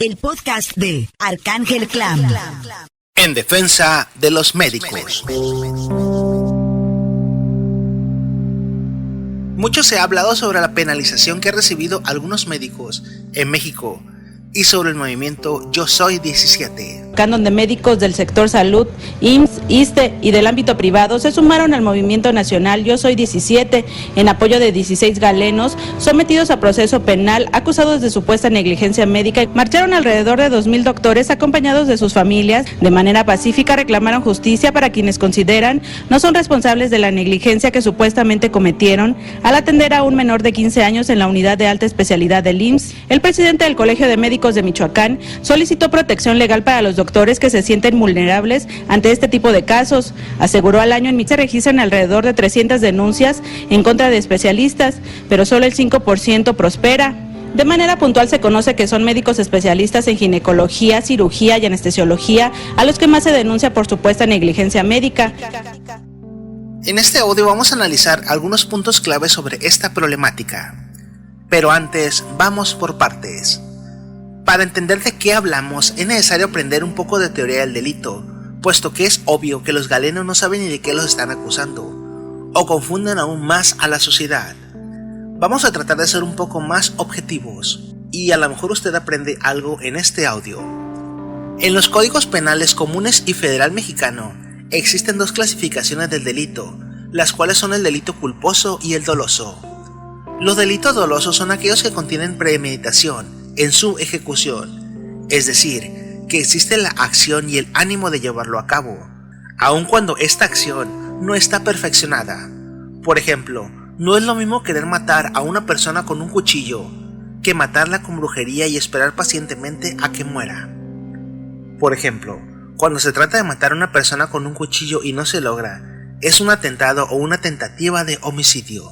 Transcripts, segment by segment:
El podcast de Arcángel Clam. En defensa de los médicos. Mucho se ha hablado sobre la penalización que han recibido algunos médicos en México y sobre el movimiento Yo Soy 17. Donde médicos del sector salud, IMSS, ISSSTE y del ámbito privado se sumaron al movimiento nacional Yo Soy 17 en apoyo de 16 galenos sometidos a proceso penal acusados de supuesta negligencia médica. Marcharon alrededor de 2,000 doctores acompañados de sus familias. De manera pacífica reclamaron justicia para quienes consideran no son responsables de la negligencia que supuestamente cometieron al atender a un menor de 15 años en la unidad de alta especialidad del IMSS. El presidente del Colegio de Médicos de Michoacán solicitó protección legal para los doctores que se sienten vulnerables ante este tipo de casos. Aseguró al año en Michoacán se registran alrededor de 300 denuncias en contra de especialistas, pero solo el 5% prospera. De manera puntual se conoce que son médicos especialistas en ginecología, cirugía y anestesiología a los que más se denuncia por supuesta negligencia médica. En este audio vamos a analizar algunos puntos clave sobre esta problemática. Pero antes, vamos por partes. Para entender de qué hablamos es necesario aprender un poco de teoría del delito, puesto que es obvio que los galenos no saben ni de qué los están acusando, o confunden aún más a la sociedad. Vamos a tratar de ser un poco más objetivos, y a lo mejor usted aprende algo en este audio. En los códigos penales comunes y federal mexicano existen dos clasificaciones del delito, las cuales son el delito culposo y el doloso. Los delitos dolosos son aquellos que contienen premeditación en su ejecución, es decir, que existe la acción y el ánimo de llevarlo a cabo, aun cuando esta acción no está perfeccionada. Por ejemplo, no es lo mismo querer matar a una persona con un cuchillo que matarla con brujería y esperar pacientemente a que muera. Por ejemplo, cuando se trata de matar a una persona con un cuchillo y no se logra, es un atentado o una tentativa de homicidio.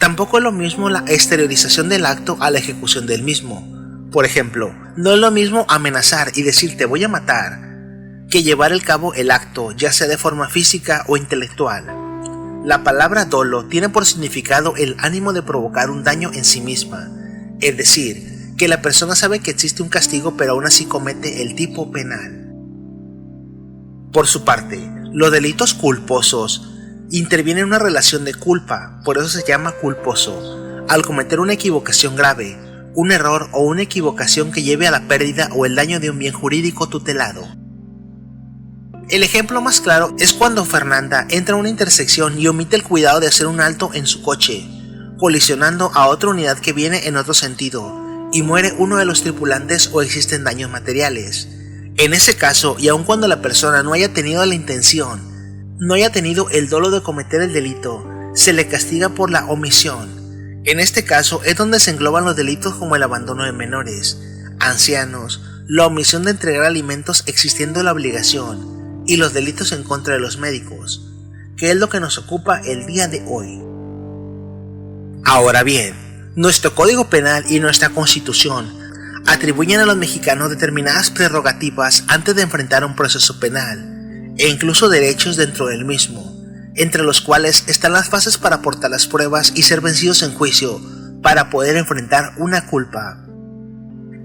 Tampoco es lo mismo la exteriorización del acto a la ejecución del mismo. Por ejemplo, no es lo mismo amenazar y decir te voy a matar que llevar a cabo el acto, ya sea de forma física o intelectual. La palabra dolo tiene por significado el ánimo de provocar un daño en sí misma, es decir, que la persona sabe que existe un castigo pero aún así comete el tipo penal. Por su parte, los delitos culposos interviene en una relación de culpa, por eso se llama culposo, al cometer una equivocación grave, un error o una equivocación que lleve a la pérdida o el daño de un bien jurídico tutelado. El ejemplo más claro es cuando Fernanda entra a una intersección y omite el cuidado de hacer un alto en su coche, colisionando a otra unidad que viene en otro sentido, y muere uno de los tripulantes o existen daños materiales. En ese caso, y aun cuando la persona no haya tenido la intención, no haya tenido el dolo de cometer el delito, se le castiga por la omisión. En este caso es donde se engloban los delitos como el abandono de menores, ancianos, la omisión de entregar alimentos existiendo la obligación y los delitos en contra de los médicos, que es lo que nos ocupa el día de hoy. Ahora bien, nuestro Código Penal y nuestra Constitución atribuyen a los mexicanos determinadas prerrogativas antes de enfrentar un proceso penal, e incluso derechos dentro del mismo, entre los cuales están las fases para aportar las pruebas y ser vencidos en juicio para poder enfrentar una culpa.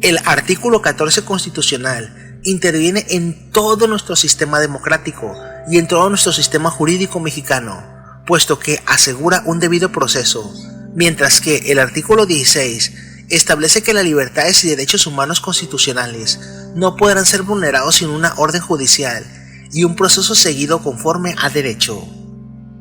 El artículo 14 constitucional interviene en todo nuestro sistema democrático y en todo nuestro sistema jurídico mexicano, puesto que asegura un debido proceso, mientras que el artículo 16 establece que las libertades y derechos humanos constitucionales no podrán ser vulnerados sin una orden judicial y un proceso seguido conforme a derecho.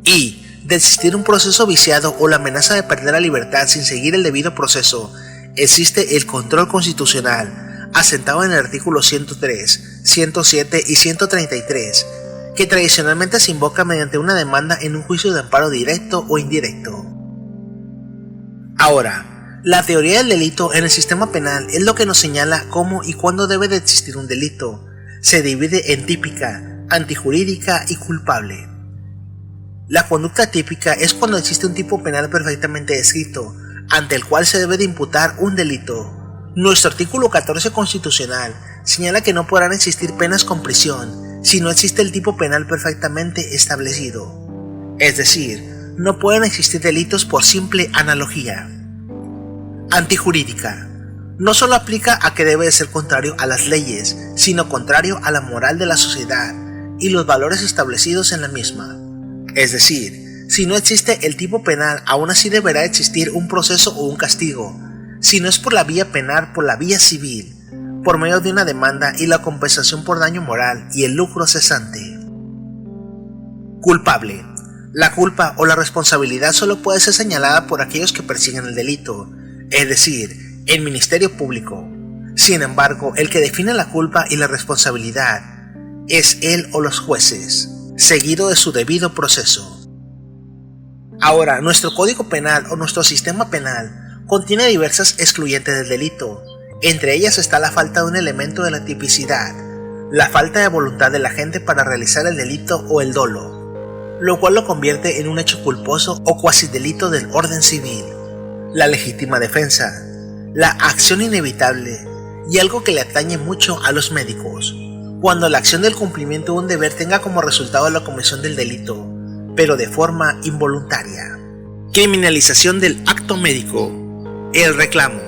Y, de existir un proceso viciado o la amenaza de perder la libertad sin seguir el debido proceso, existe el control constitucional, asentado en el artículo 103, 107 y 133, que tradicionalmente se invoca mediante una demanda en un juicio de amparo directo o indirecto. Ahora, la teoría del delito en el sistema penal es lo que nos señala cómo y cuándo debe de existir un delito. Se divide en típica, antijurídica y culpable. La conducta típica es cuando existe un tipo penal perfectamente descrito, ante el cual se debe de imputar un delito. Nuestro artículo 14 constitucional señala que no podrán existir penas con prisión si no existe el tipo penal perfectamente establecido. Es decir, no pueden existir delitos por simple analogía. Antijurídica. no solo aplica a que debe de ser contrario a las leyes, sino contrario a la moral de la sociedad y los valores establecidos en la misma. Es decir, si no existe el tipo penal, aún así deberá existir un proceso o un castigo, si no es por la vía penal, por la vía civil, por medio de una demanda y la compensación por daño moral y el lucro cesante. Culpable. La culpa o la responsabilidad solo puede ser señalada por aquellos que persiguen el delito, es decir, el Ministerio Público. Sin embargo, el que define la culpa y la responsabilidad es él o los jueces, seguido de su debido proceso. Ahora, nuestro Código Penal o nuestro sistema penal contiene diversas excluyentes del delito. Entre ellas está la falta de un elemento de la tipicidad, la falta de voluntad del agente para realizar el delito o el dolo, lo cual lo convierte en un hecho culposo o cuasi delito del orden civil, la legítima defensa, la acción inevitable y algo que le atañe mucho a los médicos, cuando la acción del cumplimiento de un deber tenga como resultado la comisión del delito, pero de forma involuntaria. Criminalización del acto médico. El reclamo.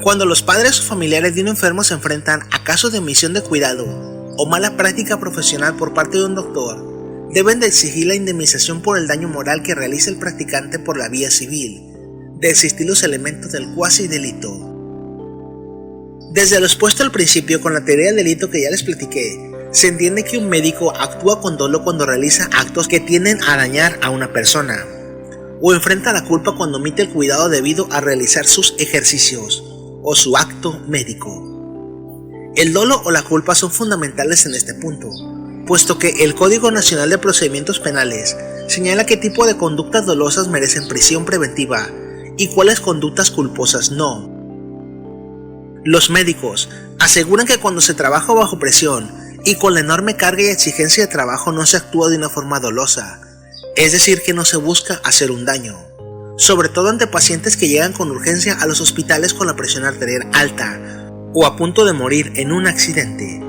Cuando los padres o familiares de un enfermo se enfrentan a casos de omisión de cuidado o mala práctica profesional por parte de un doctor, deben de exigir la indemnización por el daño moral que realiza el practicante por la vía civil, de existir los elementos del cuasi delito. Desde lo expuesto al principio con la teoría del delito que ya les platiqué, se entiende que un médico actúa con dolo cuando realiza actos que tienden a dañar a una persona, o enfrenta la culpa cuando omite el cuidado debido a realizar sus ejercicios o su acto médico. El dolo o la culpa son fundamentales en este punto, puesto que el Código Nacional de Procedimientos Penales señala qué tipo de conductas dolosas merecen prisión preventiva y cuáles conductas culposas no. Los médicos aseguran que cuando se trabaja bajo presión y con la enorme carga y exigencia de trabajo no se actúa de una forma dolosa, es decir, que no se busca hacer un daño, sobre todo ante pacientes que llegan con urgencia a los hospitales con la presión arterial alta o a punto de morir en un accidente.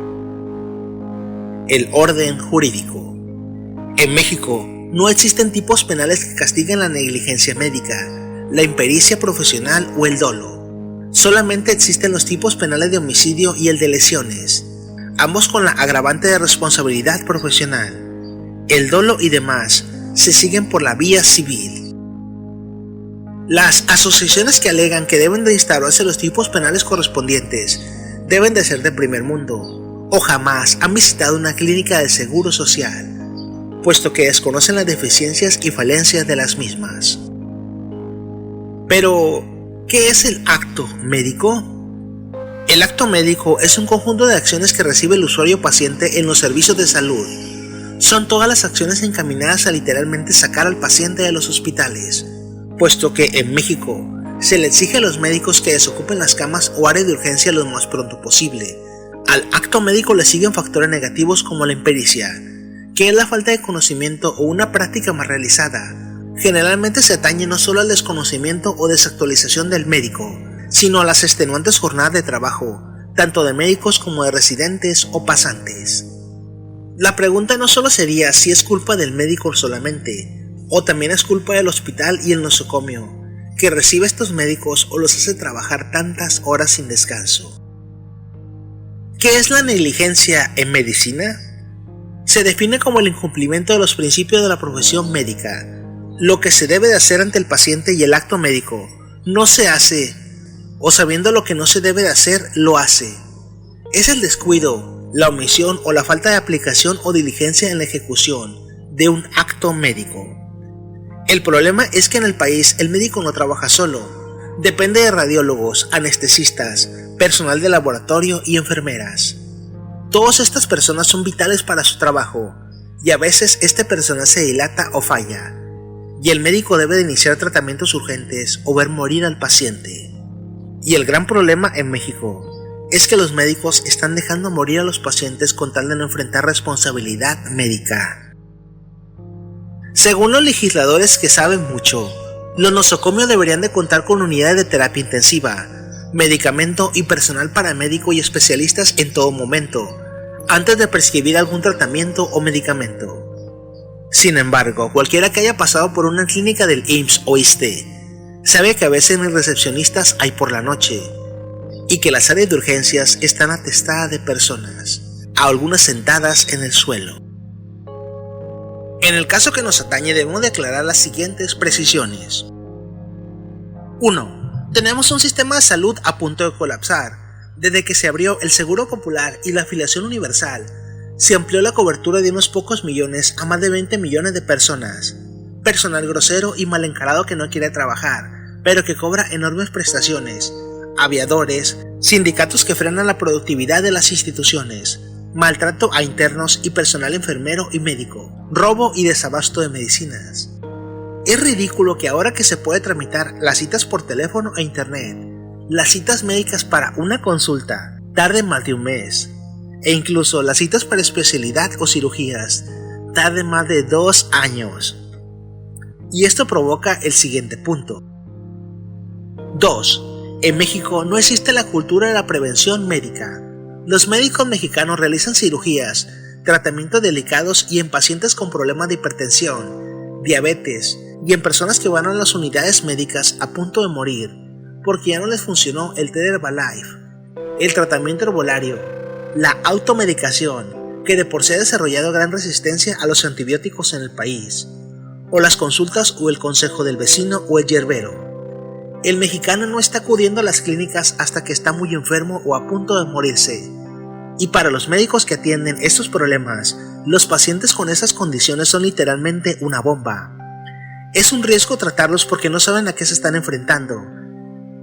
El orden jurídico. En México no existen tipos penales que castiguen la negligencia médica, la impericia profesional o el dolo. Solamente existen los tipos penales de homicidio y el de lesiones, ambos con la agravante de responsabilidad profesional. El dolo y demás se siguen por la vía civil. Las asociaciones que alegan que deben de instaurarse los tipos penales correspondientes deben de ser de primer mundo, o jamás han visitado una clínica de seguro social, puesto que desconocen las deficiencias y falencias de las mismas. Pero, ¿qué es el acto médico? El acto médico es un conjunto de acciones que recibe el usuario paciente en los servicios de salud. Son todas las acciones encaminadas a literalmente sacar al paciente de los hospitales, puesto que en México se le exige a los médicos que desocupen las camas o áreas de urgencia lo más pronto posible. Al acto médico le siguen factores negativos como la impericia, que es la falta de conocimiento o una práctica mal realizada. Generalmente se atañe no solo al desconocimiento o desactualización del médico, sino a las extenuantes jornadas de trabajo, tanto de médicos como de residentes o pasantes. La pregunta no solo sería si es culpa del médico solamente, o también es culpa del hospital y el nosocomio, que recibe a estos médicos o los hace trabajar tantas horas sin descanso. ¿Qué es la negligencia en medicina? Se define como el incumplimiento de los principios de la profesión médica. Lo que se debe de hacer ante el paciente y el acto médico no se hace, o sabiendo lo que no se debe de hacer, lo hace. Es el descuido, la omisión o la falta de aplicación o diligencia en la ejecución de un acto médico. El problema es que en el país el médico no trabaja solo. Depende de radiólogos, anestesistas, personal de laboratorio y enfermeras. Todas estas personas son vitales para su trabajo, y a veces este personal se dilata o falla, y el médico debe de iniciar tratamientos urgentes o ver morir al paciente. Y el gran problema en México es que los médicos están dejando morir a los pacientes con tal de no enfrentar responsabilidad médica. Según los legisladores que saben mucho, los nosocomios deberían de contar con unidades de terapia intensiva, medicamento y personal paramédico y especialistas en todo momento, antes de prescribir algún tratamiento o medicamento. Sin embargo, cualquiera que haya pasado por una clínica del IMSS o ISSSTE Sabe que a veces ni recepcionistas hay por la noche y que las áreas de urgencias están atestadas de personas, algunas sentadas en el suelo. En el caso que nos atañe debemos declarar las siguientes precisiones. 1. Tenemos un sistema de salud a punto de colapsar. Desde que se abrió el Seguro Popular y la afiliación universal, se amplió la cobertura de unos pocos millones a más de 20 millones de personas. Personal grosero y mal encarado que no quiere trabajar, pero que cobra enormes prestaciones. Aviadores, sindicatos que frenan la productividad de las instituciones, maltrato a internos y personal enfermero y médico, robo y desabasto de medicinas. Es ridículo que ahora que se puede tramitar las citas por teléfono e internet, las citas médicas para una consulta tarden más de un mes, e incluso las citas para especialidad o cirugías tarden más de 2 años. Y esto provoca el siguiente punto. 2. En México no existe la cultura de la prevención médica. Los médicos mexicanos realizan cirugías, tratamientos delicados y en pacientes con problemas de hipertensión, diabetes y en personas que van a las unidades médicas a punto de morir porque ya no les funcionó el té de Herbalife, el tratamiento herbolario, la automedicación, que de por sí ha desarrollado gran resistencia a los antibióticos en el país, o las consultas o el consejo del vecino o el yerbero. El mexicano no está acudiendo a las clínicas hasta que está muy enfermo o a punto de morirse. Y para los médicos que atienden estos problemas, los pacientes con esas condiciones son literalmente una bomba. Es un riesgo tratarlos porque no saben a qué se están enfrentando.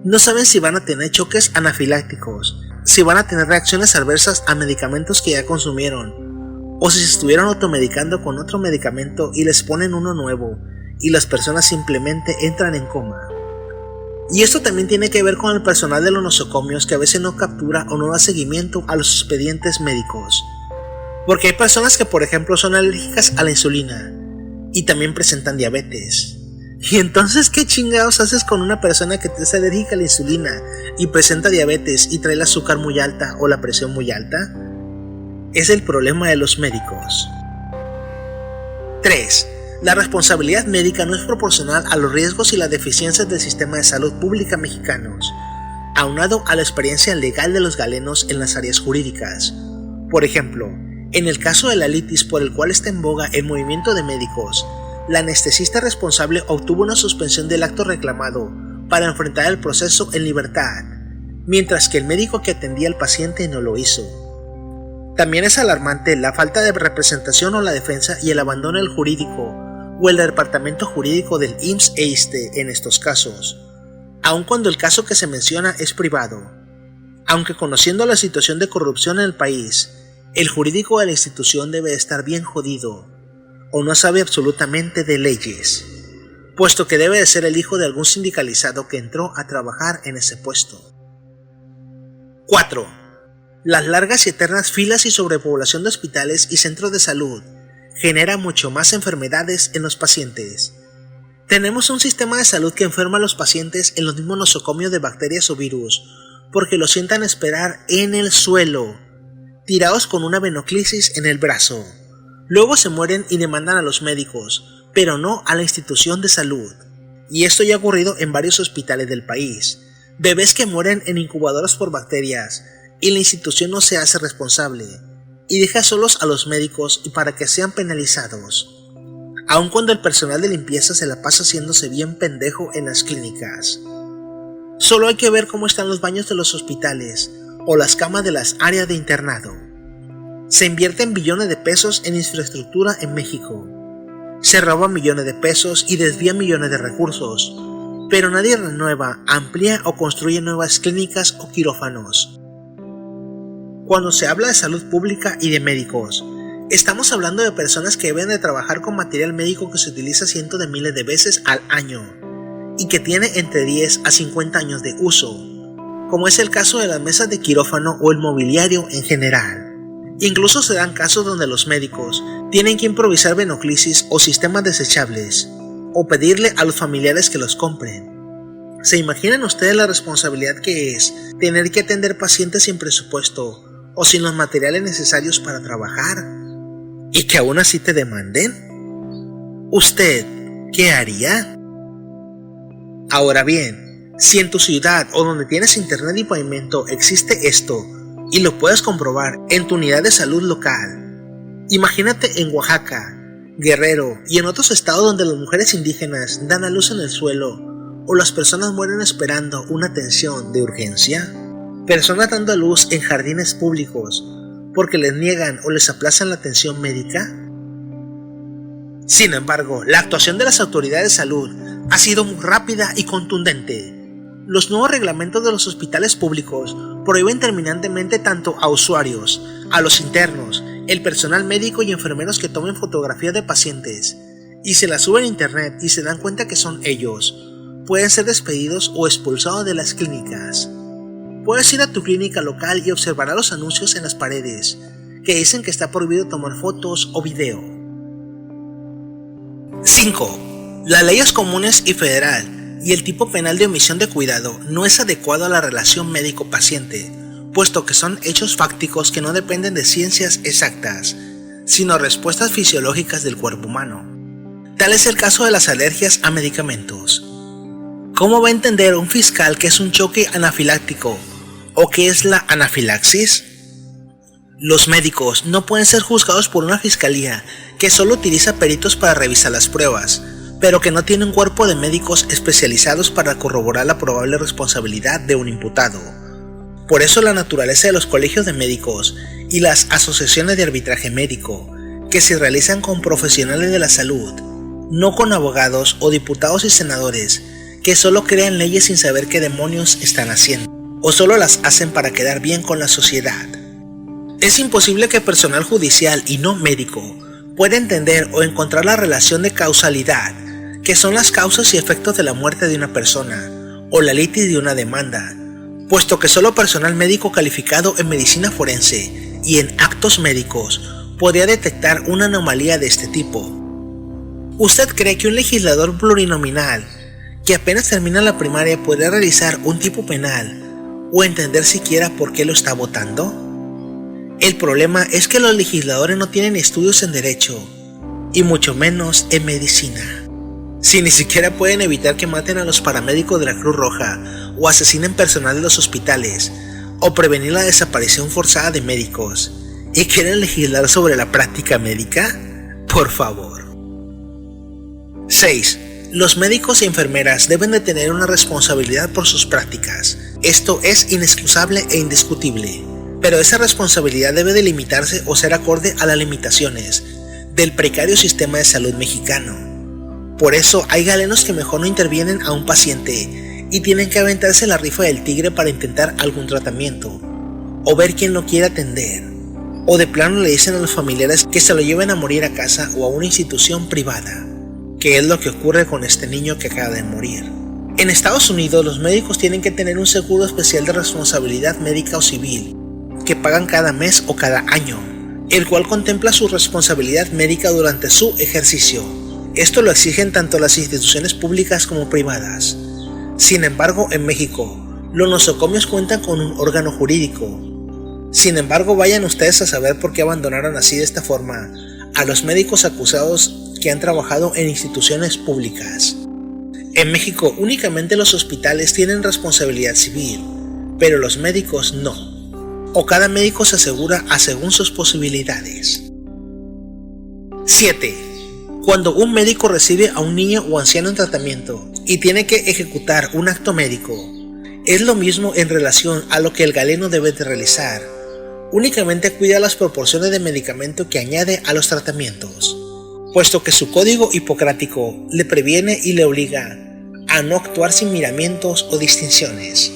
No saben si van a tener choques anafilácticos, si van a tener reacciones adversas a medicamentos que ya consumieron, o si se estuvieron automedicando con otro medicamento y les ponen uno nuevo, y las personas simplemente entran en coma. Y esto también tiene que ver con el personal de los nosocomios que a veces no captura o no da seguimiento a los expedientes médicos. Porque hay personas que, por ejemplo, son alérgicas a la insulina y también presentan diabetes. Y entonces, ¿qué chingados haces con una persona que es alérgica a la insulina y presenta diabetes y trae el azúcar muy alta o la presión muy alta? Es el problema de los médicos. 3. La responsabilidad médica no es proporcional a los riesgos y las deficiencias del sistema de salud pública mexicanos, aunado a la experiencia legal de los galenos en las áreas jurídicas. Por ejemplo, en el caso de la litis por el cual está en boga el movimiento de médicos, la anestesista responsable obtuvo una suspensión del acto reclamado para enfrentar el proceso en libertad, mientras que el médico que atendía al paciente no lo hizo. También es alarmante la falta de representación o la defensa y el abandono del jurídico o el departamento jurídico del IMSS e ISSSTE en estos casos, aun cuando el caso que se menciona es privado. Aunque conociendo la situación de corrupción en el país, el jurídico de la institución debe estar bien jodido, o no sabe absolutamente de leyes, puesto que debe de ser el hijo de algún sindicalizado que entró a trabajar en ese puesto. 4. Las largas y eternas filas y sobrepoblación de hospitales y centros de salud genera mucho más enfermedades en los pacientes. Tenemos un sistema de salud que enferma a los pacientes en los mismos nosocomios de bacterias o virus, porque los sientan esperar en el suelo, tirados con una venoclisis en el brazo. Luego se mueren y demandan a los médicos, pero no a la institución de salud. Y esto ya ha ocurrido en varios hospitales del país. Bebés que mueren en incubadoras por bacterias, y la institución no se hace responsable, y deja solos a los médicos y para que sean penalizados, aun cuando el personal de limpieza se la pasa haciéndose bien pendejo en las clínicas. Solo hay que ver cómo están los baños de los hospitales, o las camas de las áreas de internado. Se invierten billones de pesos en infraestructura en México. Se roban millones de pesos y desvían millones de recursos, pero nadie renueva, amplía o construye nuevas clínicas o quirófanos. Cuando se habla de salud pública y de médicos, estamos hablando de personas que deben de trabajar con material médico que se utiliza cientos de miles de veces al año y que tiene entre 10 a 50 años de uso, como es el caso de las mesas de quirófano o el mobiliario en general. Incluso se dan casos donde los médicos tienen que improvisar venoclisis o sistemas desechables, o pedirle a los familiares que los compren. ¿Se imaginan ustedes la responsabilidad que es tener que atender pacientes sin presupuesto o sin los materiales necesarios para trabajar? ¿Y que aún así te demanden? ¿Usted qué haría? Ahora bien, si en tu ciudad o donde tienes internet y pavimento existe esto, y lo puedes comprobar en tu unidad de salud local, imagínate en Oaxaca, Guerrero y en otros estados donde las mujeres indígenas dan a luz en el suelo o las personas mueren esperando una atención de urgencia, personas dando a luz en jardines públicos porque les niegan o les aplazan la atención médica. Sin embargo, la actuación de las autoridades de salud ha sido muy rápida y contundente. Los nuevos reglamentos de los hospitales públicos prohíben terminantemente tanto a usuarios, a los internos, el personal médico y enfermeros que tomen fotografías de pacientes y se las suben a internet y se dan cuenta que son ellos, pueden ser despedidos o expulsados de las clínicas. Puedes ir a tu clínica local y observarás los anuncios en las paredes que dicen que está prohibido tomar fotos o video. 5. Las leyes comunes y federal y el tipo penal de omisión de cuidado no es adecuado a la relación médico-paciente, puesto que son hechos fácticos que no dependen de ciencias exactas, sino respuestas fisiológicas del cuerpo humano. Tal es el caso de las alergias a medicamentos. ¿Cómo va a entender un fiscal qué es un choque anafiláctico o qué es la anafilaxis? Los médicos no pueden ser juzgados por una fiscalía que solo utiliza peritos para revisar las pruebas, pero que no tiene un cuerpo de médicos especializados para corroborar la probable responsabilidad de un imputado. Por eso la naturaleza de los colegios de médicos y las asociaciones de arbitraje médico, que se realizan con profesionales de la salud, no con abogados o diputados y senadores que solo crean leyes sin saber qué demonios están haciendo, o solo las hacen para quedar bien con la sociedad. Es imposible que personal judicial y no médico pueda entender o encontrar la relación de causalidad, que son las causas y efectos de la muerte de una persona, o la litis de una demanda, puesto que solo personal médico calificado en medicina forense y en actos médicos podría detectar una anomalía de este tipo. ¿Usted cree que un legislador plurinominal que apenas termina la primaria podría realizar un tipo penal o entender siquiera por qué lo está votando? El problema es que los legisladores no tienen estudios en derecho y mucho menos en medicina. Si ni siquiera pueden evitar que maten a los paramédicos de la Cruz Roja o asesinen personal de los hospitales o prevenir la desaparición forzada de médicos y quieren legislar sobre la práctica médica, por favor. 6. Los médicos y enfermeras deben de tener una responsabilidad por sus prácticas. Esto es inexcusable e indiscutible, pero esa responsabilidad debe de limitarse o ser acorde a las limitaciones del precario sistema de salud mexicano. Por eso hay galenos que mejor no intervienen a un paciente y tienen que aventarse la rifa del tigre para intentar algún tratamiento, o ver quién lo quiere atender, o de plano le dicen a los familiares que se lo lleven a morir a casa o a una institución privada, que es lo que ocurre con este niño que acaba de morir. En Estados Unidos los médicos tienen que tener un seguro especial de responsabilidad médica o civil, que pagan cada mes o cada año, el cual contempla su responsabilidad médica durante su ejercicio. Esto lo exigen tanto las instituciones públicas como privadas. Sin embargo, en México, los nosocomios cuentan con un órgano jurídico. Sin embargo, vayan ustedes a saber por qué abandonaron así de esta forma a los médicos acusados que han trabajado en instituciones públicas. En México, únicamente los hospitales tienen responsabilidad civil, pero los médicos no. O cada médico se asegura según sus posibilidades. 7. Cuando un médico recibe a un niño o anciano en tratamiento y tiene que ejecutar un acto médico, es lo mismo en relación a lo que el galeno debe de realizar. Únicamente cuida las proporciones de medicamento que añade a los tratamientos, puesto que su código hipocrático le previene y le obliga a no actuar sin miramientos o distinciones.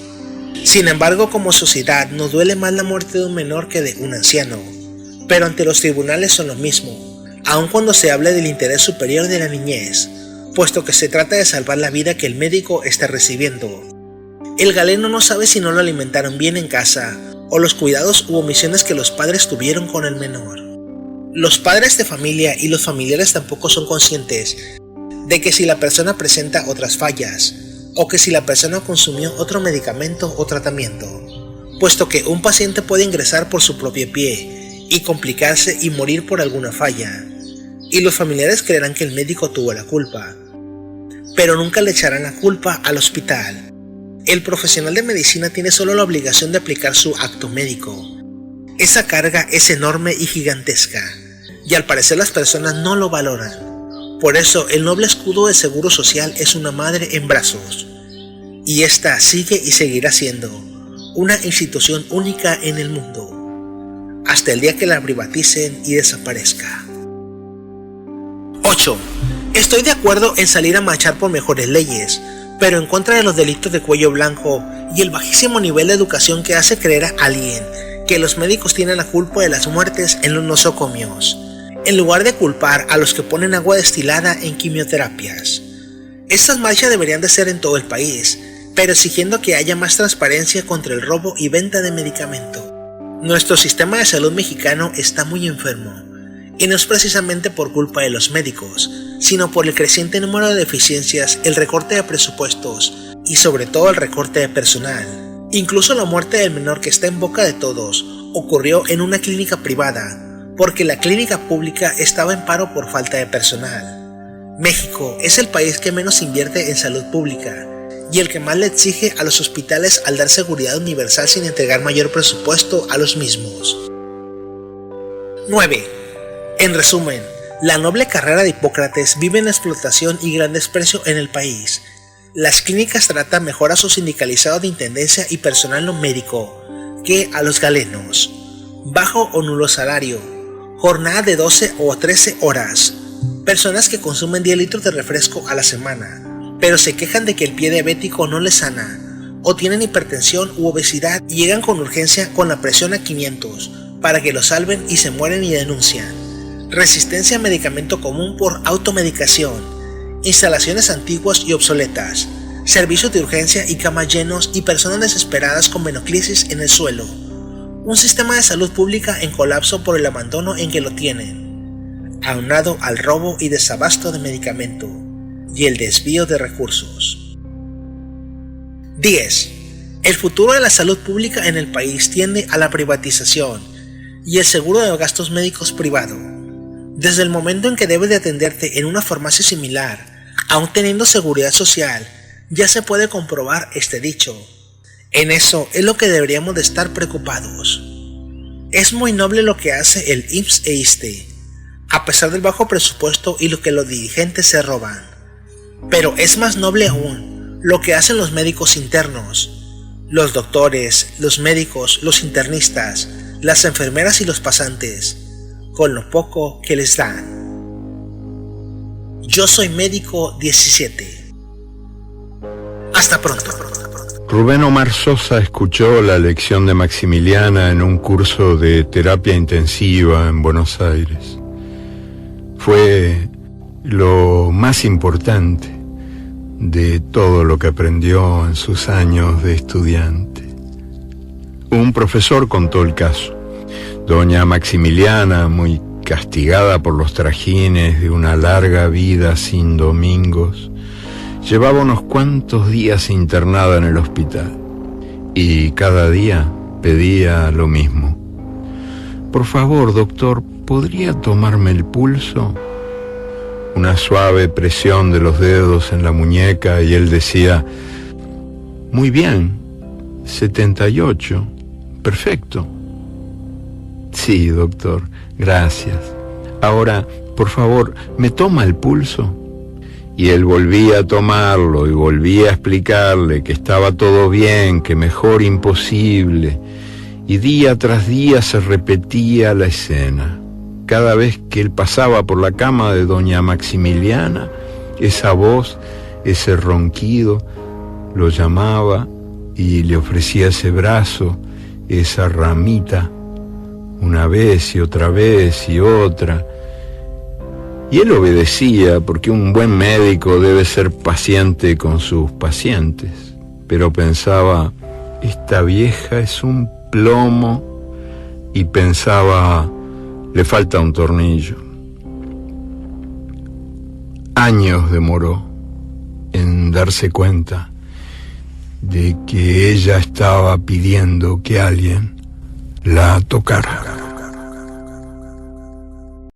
Sin embargo, como sociedad nos duele más la muerte de un menor que de un anciano, pero ante los tribunales son lo mismo, aun cuando se hable del interés superior de la niñez, puesto que se trata de salvar la vida que el médico está recibiendo. El galeno no sabe si no lo alimentaron bien en casa o los cuidados u omisiones que los padres tuvieron con el menor. Los padres de familia y los familiares tampoco son conscientes de que si la persona presenta otras fallas o que si la persona consumió otro medicamento o tratamiento, puesto que un paciente puede ingresar por su propio pie y complicarse y morir por alguna falla, y los familiares creerán que el médico tuvo la culpa. pero nunca le echarán la culpa al hospital. El profesional de medicina tiene solo la obligación de aplicar su acto médico. Esa carga es enorme y gigantesca, y al parecer las personas no lo valoran. Por eso el noble escudo de Seguro Social es una madre en brazos, y esta sigue y seguirá siendo una institución única en el mundo, hasta el día que la privaticen y desaparezca. 8. Estoy de acuerdo en salir a marchar por mejores leyes, pero en contra de los delitos de cuello blanco y el bajísimo nivel de educación que hace creer a alguien que los médicos tienen la culpa de las muertes en los nosocomios, en lugar de culpar a los que ponen agua destilada en quimioterapias. Estas marchas deberían de ser en todo el país, pero exigiendo que haya más transparencia contra el robo y venta de medicamento. Nuestro sistema de salud mexicano está muy enfermo, y no es precisamente por culpa de los médicos, sino por el creciente número de deficiencias, el recorte de presupuestos y sobre todo el recorte de personal. Incluso la muerte del menor que está en boca de todos ocurrió en una clínica privada, porque la clínica pública estaba en paro por falta de personal. México es el país que menos invierte en salud pública y el que más le exige a los hospitales al dar seguridad universal sin entregar mayor presupuesto a los mismos. 9. En resumen, la noble carrera de Hipócrates vive en explotación y gran desprecio en el país. Las clínicas tratan mejor a sus sindicalizados de intendencia y personal no médico que a los galenos. Bajo o nulo salario, jornada de 12 o 13 horas, personas que consumen 10 litros de refresco a la semana, pero se quejan de que el pie diabético no les sana, o tienen hipertensión u obesidad y llegan con urgencia con la presión a 500 para que los salven y se mueren y denuncian. Resistencia a medicamento común por automedicación, instalaciones antiguas y obsoletas, servicios de urgencia y camas llenos y personas desesperadas con venoclisis en el suelo. Un sistema de salud pública en colapso por el abandono en que lo tienen, aunado al robo y desabasto de medicamento y el desvío de recursos. 10. El futuro de la salud pública en el país tiende a la privatización y el seguro de gastos médicos privado. Desde el momento en que debes de atenderte en una farmacia similar, aún teniendo seguridad social, ya se puede comprobar este dicho. En eso es lo que deberíamos de estar preocupados. Es muy noble lo que hace el IMSS e ISSSTE, a pesar del bajo presupuesto y lo que los dirigentes se roban. Pero es más noble aún lo que hacen los médicos internos, los doctores, los médicos, los internistas, las enfermeras y los pasantes, con lo poco que les dan. Yo soy médico 17. Hasta pronto. Rubén Omar Sosa escuchó la lección de Maximiliana en un curso de terapia intensiva en Buenos Aires. Fue lo más importante de todo lo que aprendió en sus años de estudiante. Un profesor contó el caso. Doña Maximiliana, muy castigada por los trajines de una larga vida sin domingos, llevaba unos cuantos días internada en el hospital y cada día pedía lo mismo. Por favor, doctor, ¿podría tomarme el pulso? Una suave presión de los dedos en la muñeca y él decía, muy bien, 78, perfecto. Sí, doctor, gracias. Ahora, por favor, ¿me toma el pulso? Y él volvía a tomarlo y volvía a explicarle que estaba todo bien, que mejor imposible. Y día tras día se repetía la escena. Cada vez que él pasaba por la cama de doña Maximiliana, esa voz, ese ronquido, lo llamaba y le ofrecía ese brazo, esa ramita, una vez y otra vez y otra. Y él obedecía porque un buen médico debe ser paciente con sus pacientes. Pero pensaba, esta vieja es un plomo, y pensaba, le falta un tornillo. Años demoró en darse cuenta de que ella estaba pidiendo que alguien la tocara.